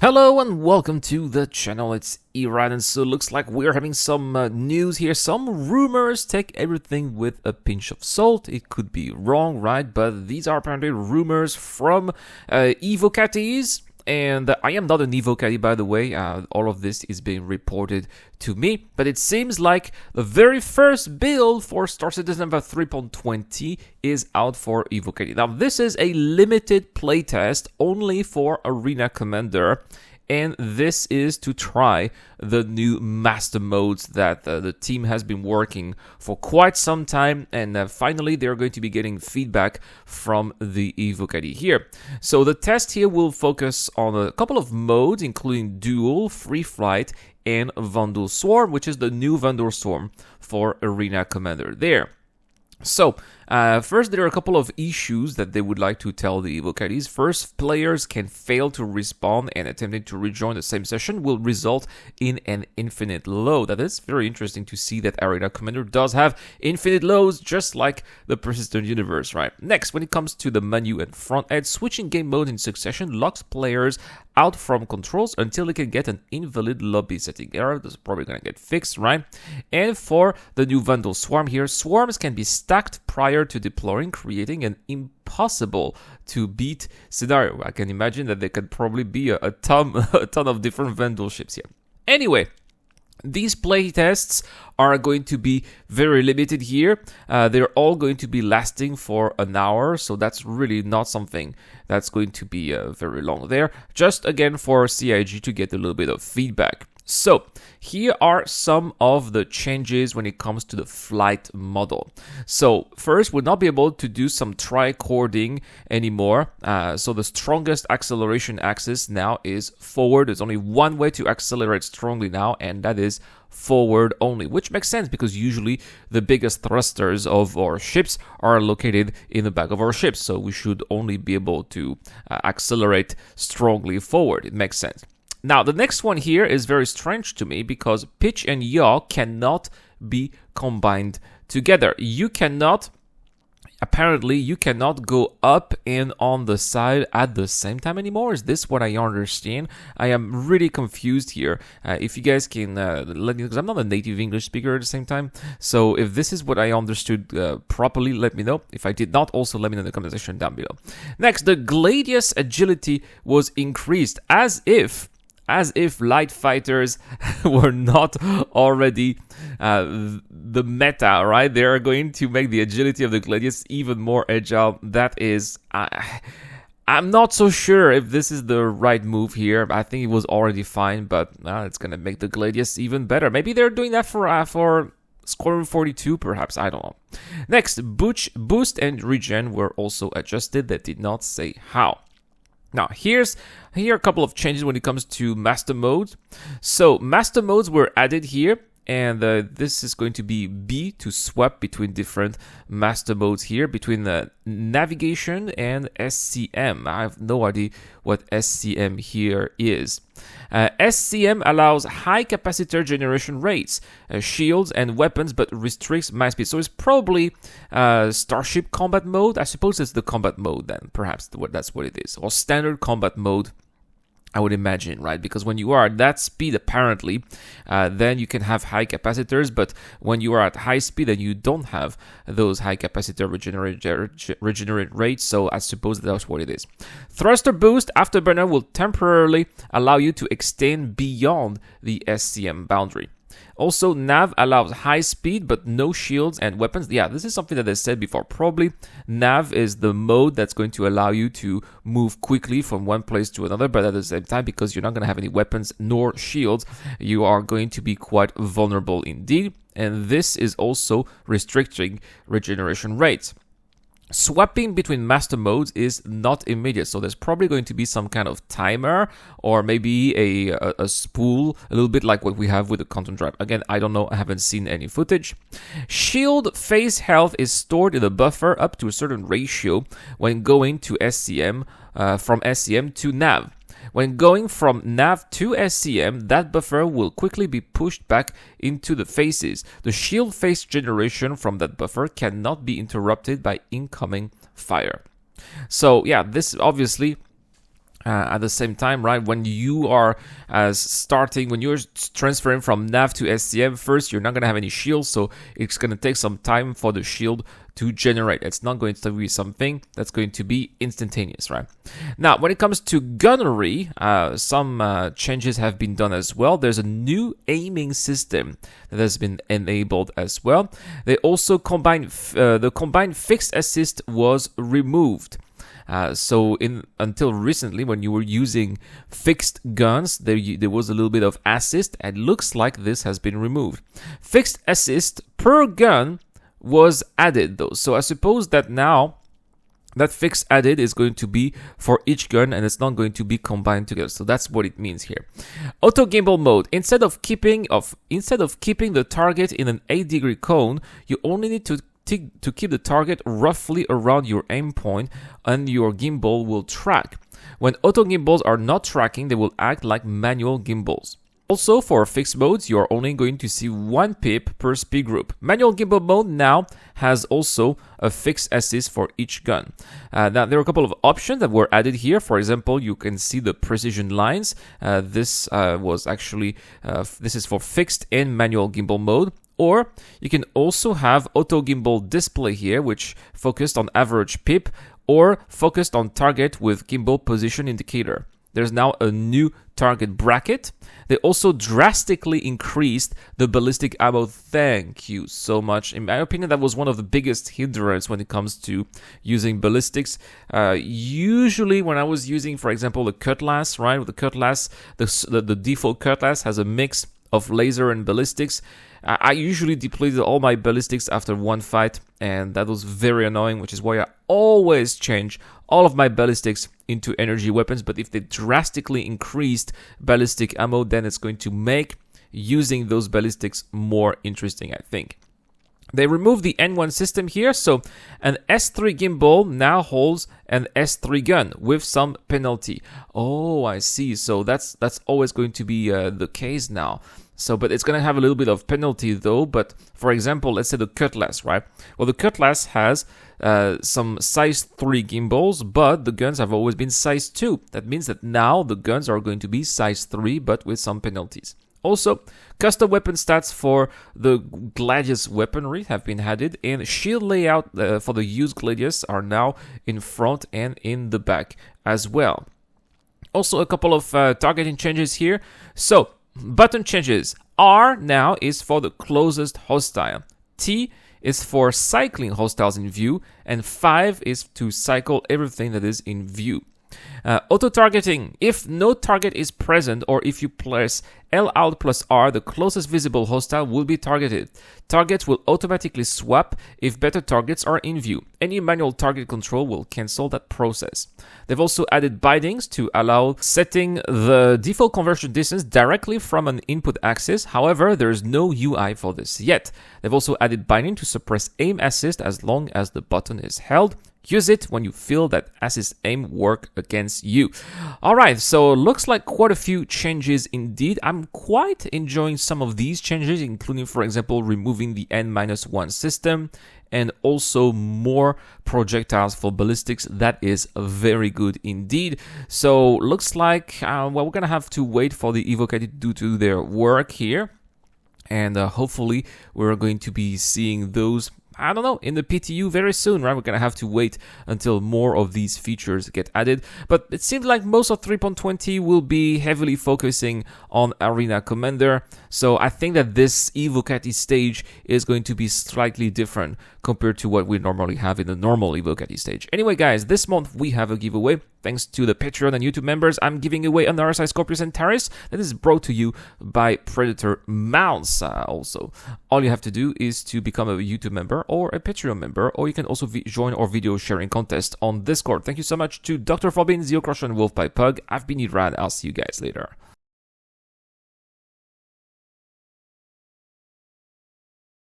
Hello and welcome to the channel, it's Erad, and so looks like we're having some news here, some rumors. Take everything with a pinch of salt, it could be wrong, right? But these are apparently rumors from Evocatis, and I am not an Evocati, by the way. All of this is being reported to me, but it seems like the very first build for Star Citizen 3.20 is out for Evocati. Now, this is a limited playtest only for Arena Commander, and this is to try the new master modes that the team has been working for quite some time, and finally they're going to be getting feedback from the Evocati here. So the test here will focus on a couple of modes, including Duel, Free Flight, and Vandal Swarm, which is the new Vandal Swarm for Arena Commander there. So, first, there are a couple of issues that they would like to tell the Evocatis. First, players can fail to respawn, and attempting to rejoin the same session will result in an infinite load. That is very interesting to see that Arena Commander does have infinite loads, just like the Persistent Universe, right? Next, when it comes to the menu and front end, switching game mode in succession locks players out from controls until they can get an invalid lobby setting error. That's probably going to get fixed, right? And for the new Vandal Swarm here, swarms can be stacked prior to deploying, creating an impossible to beat scenario. I can imagine that there could probably be a ton of different Vandal ships here. Anyway, these playtests are going to be very limited here. They're all going to be lasting for an hour, so that's really not something that's going to be very long there. Just again for CIG to get a little bit of feedback. So here are some of the changes when it comes to the flight model. So first, we'll not be able to do some tricording anymore. So the strongest acceleration axis now is forward. There's only one way to accelerate strongly now, and that is forward only, which makes sense because usually the biggest thrusters of our ships are located in the back of our ships. So we should only be able to accelerate strongly forward. It makes sense. Now, the next one here is very strange to me because pitch and yaw cannot be combined together. Apparently, you cannot go up and on the side at the same time anymore. Is this what I understand? I am really confused here. If you guys can let me know, because I'm not a native English speaker at the same time. So if this is what I understood properly, let me know. If I did not, also let me know in the comment section down below. Next, the Gladius agility was increased as if light fighters were not already the meta, right? They are going to make the agility of the Gladius even more agile. That is, I'm not so sure if this is the right move here. I think it was already fine, but it's going to make the Gladius even better. Maybe they're doing that for Squadron 42, perhaps. I don't know. Next, boost and regen were also adjusted. That did not say how. Now, here are a couple of changes when it comes to master modes. So, master modes were added here, and this is going to be B to swap between different master modes here, between the navigation and SCM. I have no idea what SCM here is. SCM allows high capacitor generation rates, shields and weapons, but restricts max speed. So it's probably Starship combat mode. I suppose it's the combat mode then. Perhaps that's what it is. Or standard combat mode, I would imagine, right? Because when you are at that speed, apparently, then you can have high capacitors. But when you are at high speed, then you don't have those high capacitor regenerate rates. So I suppose that's what it is. Thruster boost afterburner will temporarily allow you to extend beyond the SCM boundary. Also, nav allows high speed but no shields and weapons. Yeah, this is something that I said before. Probably nav is the mode that's going to allow you to move quickly from one place to another, but at the same time, because you're not going to have any weapons nor shields, you are going to be quite vulnerable indeed. And this is also restricting regeneration rates. Swapping between master modes is not immediate, so there's probably going to be some kind of timer or maybe a spool, a little bit like what we have with the Quantum Drive. Again, I don't know, I haven't seen any footage. Shield phase health is stored in the buffer up to a certain ratio when going to SCM, from SCM to nav. When going from nav to SCM, that buffer will quickly be pushed back into the phases. The shield phase generation from that buffer cannot be interrupted by incoming fire. So yeah, this obviously At the same time, right, when you are when you're transferring from nav to SCM, first you're not going to have any shield, so it's going to take some time for the shield to generate. It's not going to be something that's going to be instantaneous, right? Now, when it comes to gunnery, some changes have been done as well. There's a new aiming system that has been enabled as well. They also the combined fixed assist was removed. So until recently, when you were using fixed guns, there was a little bit of assist, and it looks like this has been removed. Fixed assist per gun was added though. So I suppose that now that fixed added is going to be for each gun, and it's not going to be combined together. So that's what it means here. Auto gimbal mode. Instead of keeping the target in an 8-degree cone, you only need to keep the target roughly around your aim point, and your gimbal will track. When auto gimbals are not tracking, they will act like manual gimbals. Also, for fixed modes, you are only going to see 1 pip per speed group. Manual gimbal mode now has also a fixed assist for each gun. Now, there are a couple of options that were added here. For example, you can see the precision lines. This is for fixed and manual gimbal mode. Or you can also have auto gimbal display here, which focused on average pip or focused on target with gimbal position indicator. There's now a new target bracket. They also drastically increased the ballistic ammo. Thank you so much. In my opinion, that was one of the biggest hindrances when it comes to using ballistics. Usually when I was using, for example, the cutlass, right? With the cutlass, the default cutlass has a mix of laser and ballistics. I usually depleted all my ballistics after one fight, and that was very annoying, which is why I always change all of my ballistics into energy weapons. But if they drastically increased ballistic ammo, then it's going to make using those ballistics more interesting, I think. They removed the N1 system here, so an S3 gimbal now holds an S3 gun with some penalty. Oh, I see. So that's always going to be the case now. So, but it's going to have a little bit of penalty though. But for example, let's say the cutlass, right? Well, the cutlass has some size 3 gimbals, but the guns have always been size 2. That means that now the guns are going to be size 3, but with some penalties. Also, custom weapon stats for the Gladius weaponry have been added, and shield layout for the used Gladius are now in front and in the back as well. Also, a couple of targeting changes here. So, button changes. R now is for the closest hostile. T is for cycling hostiles in view, and 5 is to cycle everything that is in view. Auto-targeting. If no target is present, or if you press L out plus R, the closest visible hostile will be targeted. Targets will automatically swap if better targets are in view. Any manual target control will cancel that process. They've also added bindings to allow setting the default conversion distance directly from an input axis. However, there is no UI for this yet. They've also added binding to suppress aim assist as long as the button is held. Use it when you feel that assist aim work against you. Alright, so looks like quite a few changes indeed. I'm quite enjoying some of these changes, including, for example, removing the N-1 system and also more projectiles for ballistics. That is very good indeed. So looks like well, we're gonna have to wait for the Evocati to do their work here, and hopefully we're going to be seeing those, I don't know, in the PTU very soon, right? We're going to have to wait until more of these features get added. But it seems like most of 3.20 will be heavily focusing on Arena Commander. So I think that this Evocati stage is going to be slightly different compared to what we normally have in the normal Evocati stage. Anyway, guys, this month we have a giveaway. Thanks to the Patreon and YouTube members, I'm giving away an RSI Scorpius Antares that is brought to you by Predator Mounts. Also, all you have to do is to become a YouTube member or a Patreon member, or you can also join our video sharing contest on Discord. Thank you so much to Dr. Forbin, Zio Crush, and Wolfpipe Pug. I've been Irad. I'll see you guys later.